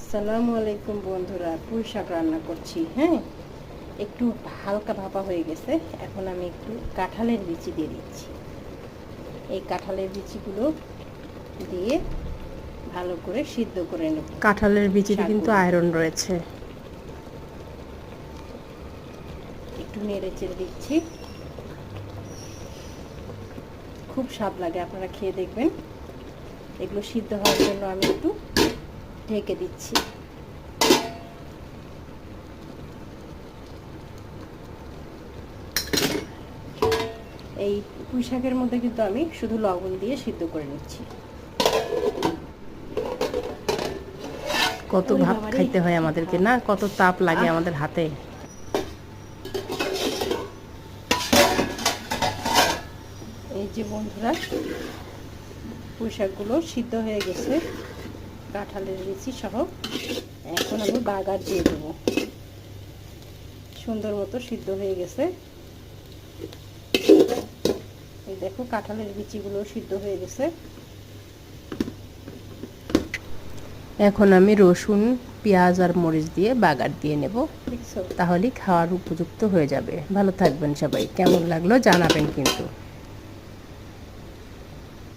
আসসালামু আলাইকুম বন্ধুরা, পুঁই শাক রান্না করছি। হ্যাঁ, একটু হালকা ভাপা হয়ে গেছে। এখন আমি একটু কাঁঠালের বিচি দিয়ে দিচ্ছি। এই কাঁঠালের বিচিগুলো দিয়ে ভালো করে সিদ্ধ করে নেব। কাঁঠালের বিচিতে কিন্তু আয়রন রয়েছে। একটু নেড়ে চেড়ে দিচ্ছি। খুব স্বাদ লাগে, আপনারা খেয়ে দেখবেন। এগুলো সিদ্ধ হওয়ার জন্য আমি একটু ঢেকে দিচ্ছি। এই পুঁই শাকের মধ্যে কিন্তু আমি শুধু লবণ দিয়ে সিদ্ধ করে নিচ্ছি। কত ভাত খাইতে হয় আমাদেরকে না, কত তাপ লাগে আমাদের হাতে। এই যে বন্ধুরা, পুঁই শাকগুলো সিদ্ধ হয়ে গেছে কাঁঠালের বিচি সহ। এখন আমি বাগার দিয়ে দেবো। সুন্দর মতো সিদ্ধ হয়ে গেছে। এই দেখো, কাঁঠালের বিচিগুলো সিদ্ধ হয়ে গেছে। এখন আমি রসুন, পেঁয়াজ আর মরিচ দিয়ে বাগার দিয়ে নেব, দেখছো? তাহলেই খাওয়ার উপযুক্ত হয়ে যাবে। ভালো থাকবেন সবাই। কেমন লাগলো জানাবেন কিন্তু।